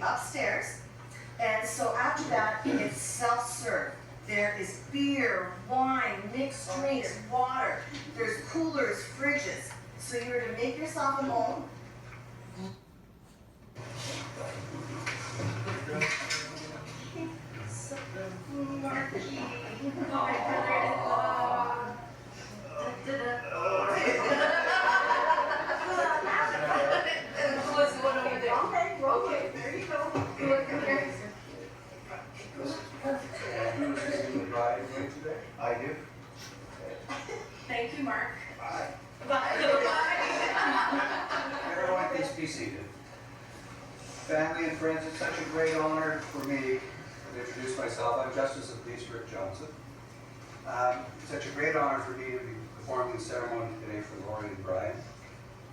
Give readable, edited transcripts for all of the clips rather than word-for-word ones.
upstairs. And so after that, it's self-serve. There is beer, wine, mixed drinks, water. There's coolers, fridges. So you're to make yourself at home. Marky. Oh, my Okay, there you go. I do. Thank you, Mark. Bye. Bye. Everyone, please be seated. Family and friends, it's such a great honor for me to introduce myself. I'm Justice of Peace Rick Johnson. It's such a great honor for me to be performing the ceremony today for Lori and Brian.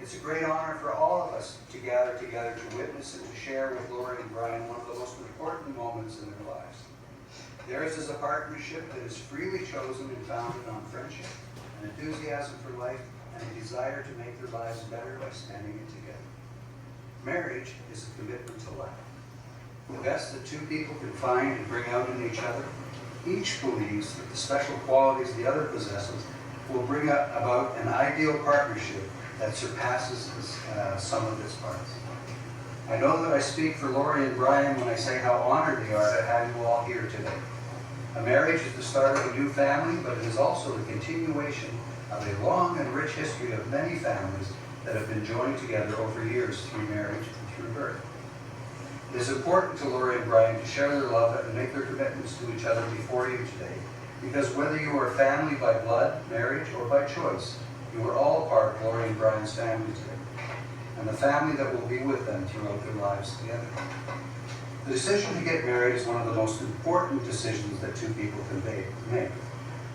It's a great honor for all of us to gather together to witness and to share with Lori and Brian one of the most important moments in their lives. Theirs is a partnership that is freely chosen and founded on friendship, an enthusiasm for life, and a desire to make their lives better by standing it together. Marriage is a commitment to life. The best that two people can find and bring out in each other. Each believes that the special qualities the other possesses will bring about an ideal partnership that surpasses the sum of its parts. I know that I speak for Lori and Brian when I say how honored they are to have you all here today. A marriage is the start of a new family, but it is also the continuation of a long and rich history of many families that have been joined together over years through marriage and through birth. It is important to Lori and Brian to share their love and make their commitments to each other before you today, because whether you are family by blood, marriage, or by choice, you are all a part of Lori and Brian's family today, and the family that will be with them throughout their lives together. The decision to get married is one of the most important decisions that two people can make.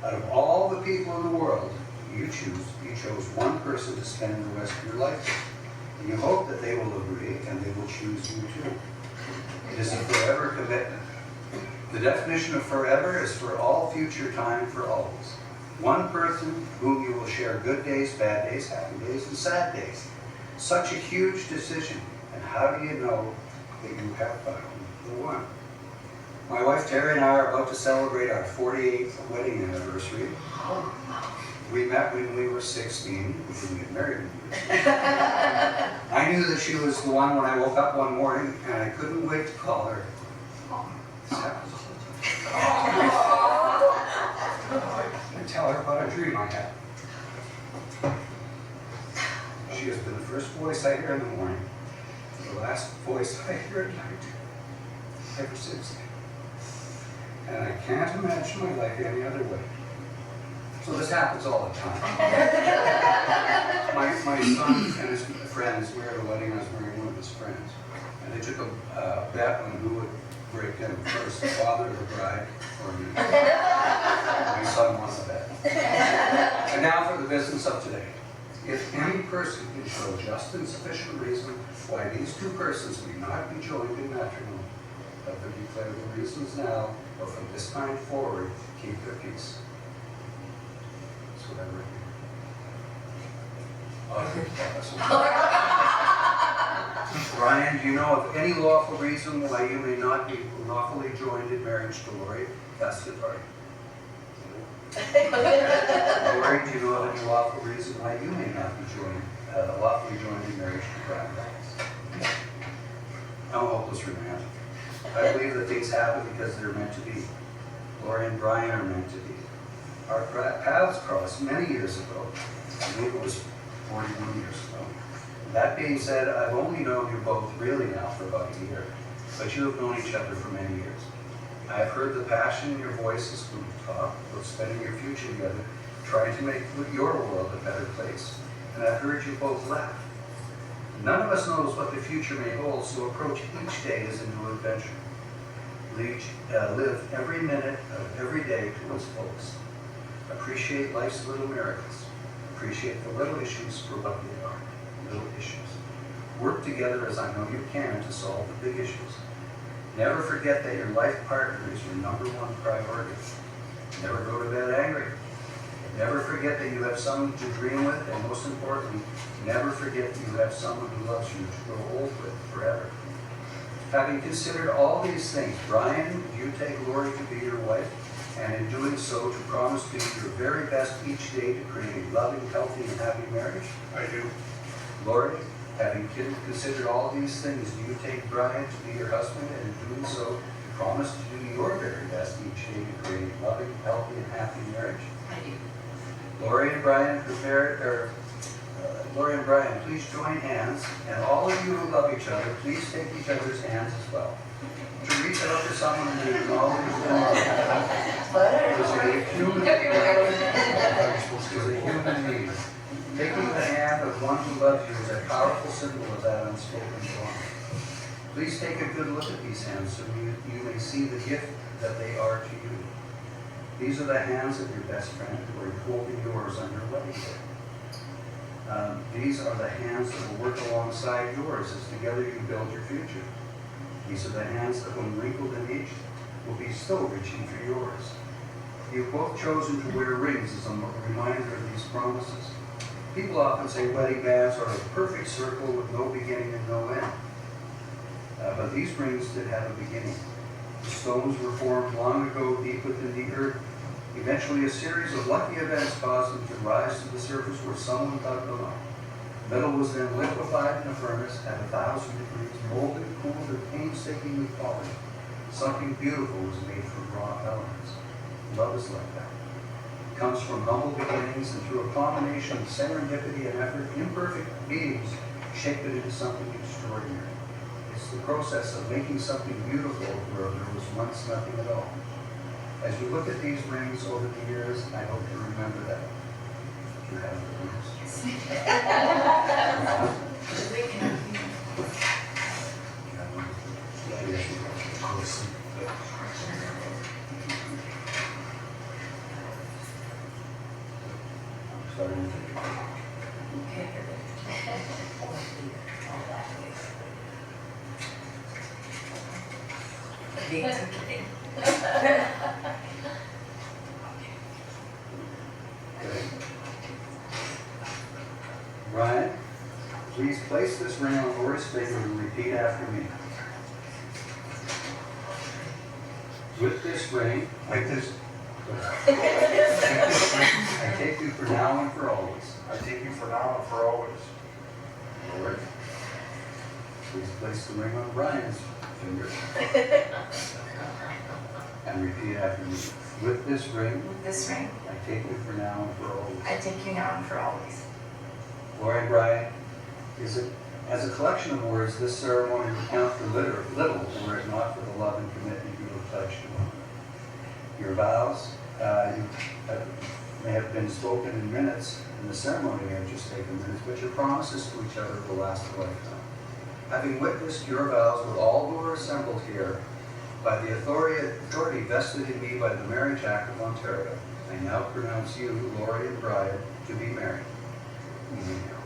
Out of all the people in the world you chose one person to spend the rest of your life with. And you hope that they will agree and they will choose you too. It is a forever commitment. The definition of forever is for all future time, for always. One person whom you will share good days, bad days, happy days, and sad days. Such a huge decision, and how do you know that you have found the one? My wife Terry and I are about to celebrate our 48th wedding anniversary. We met when we were 16. We didn't get married when we were 16. I knew that she was the one when I woke up one morning, and I couldn't wait to call her. And tell her about a dream I had. She has been the first voice I hear in the morning, the last voice I hear at night, ever since then. And I can't imagine my life any other way. So this happens all the time. My son and his friends, we were at a wedding, I was marrying one of his friends, and they took a bet on who would break in first, the father of the bride or me. My son won the bet. And now for the business of today. If any person can show just and sufficient reason why these two persons may not be joined in matrimony, let them declare the reasons now, or from this time forward, keep their peace. That's what I read. Brian, do you know of any lawful reason why you may not be lawfully joined in marriage to Lori? That's the part. Lori, do you know of any lawful reason why you may not be lawfully joined in marriage to Brian? I'm a hopeless romantic. I believe that things happen because they're meant to be. Lori and Brian are meant to be. Our paths crossed many years ago. I believe it was 41 years ago. That being said, I've only known you both really now for about a year, but you have known each other for many years. I have heard the passion in your voices when you talk about spending your future together, trying to make your world a better place. And I've heard you both laugh. None of us knows what the future may hold, so approach each day as a new adventure. Live every minute of every day to its fullest. Appreciate life's little miracles. Appreciate the little issues for what they are, little issues. Work together as I know you can to solve the big issues. Never forget that your life partner is your #1 priority. Never go to bed angry. Never forget that you have someone to dream with, and most importantly, never forget that you have someone who loves you to grow old with forever. Having considered all these things, Brian, do you take Lori to be your wife, and in doing so, to promise to do your very best each day to create a loving, healthy, and happy marriage? I do. Lori, having considered all these things, do you take Brian to be your husband, and in doing so, to promise to do your very best each day to create a loving, healthy, and happy marriage? I do. Lori and Brian, Lori and Brian, please join hands, and all of you who love each other, please take each other's hands as well. To reach out to someone who acknowledges them is a human need. Taking the hand of one who loves you is a powerful symbol of that unspoken bond. Please take a good look at these hands so you may see the gift that they are to you. These are the hands of your best friend who are holding yours on your wedding day. These are the hands that will work alongside yours as together you build your future. These are the hands that, when wrinkled and aged, will be still reaching for yours. You've both chosen to wear rings as a reminder of these promises. People often say wedding bands are a perfect circle with no beginning and no end. But these rings did have a beginning. The stones were formed long ago deep within the earth. Eventually, a series of lucky events caused them to rise to the surface where someone dug them up. Metal was then liquefied in a furnace at 1,000 degrees, molded, cooled, and painstakingly polished. Something beautiful was made from raw elements. Love is like that. It comes from humble beginnings, and through a combination of serendipity and effort, imperfect beings shape it into something extraordinary. It's the process of making something beautiful where there was once nothing at all. As you look at these rings over the years, I hope you remember that. You have the rings. Brian, please place this ring on Lori's finger and repeat after me. With this ring, I take you for now and for always. I take you for now and for always. Lord, please place the ring on Brian's finger and repeat after me. With this ring, With this ring, I take you for now and for always. I take you now and for always. Lori and Brian, as a collection of words, this ceremony would count for little were it not for the love and commitment you have pledged to one another. Your vows may have been spoken in minutes, and the ceremony may have just taken minutes, but your promises to each other will last a lifetime. Having witnessed your vows with all who are assembled here, by the authority vested in me by the Marriage Act of Ontario, I now pronounce you, Lori and Brian, to be married. Amen.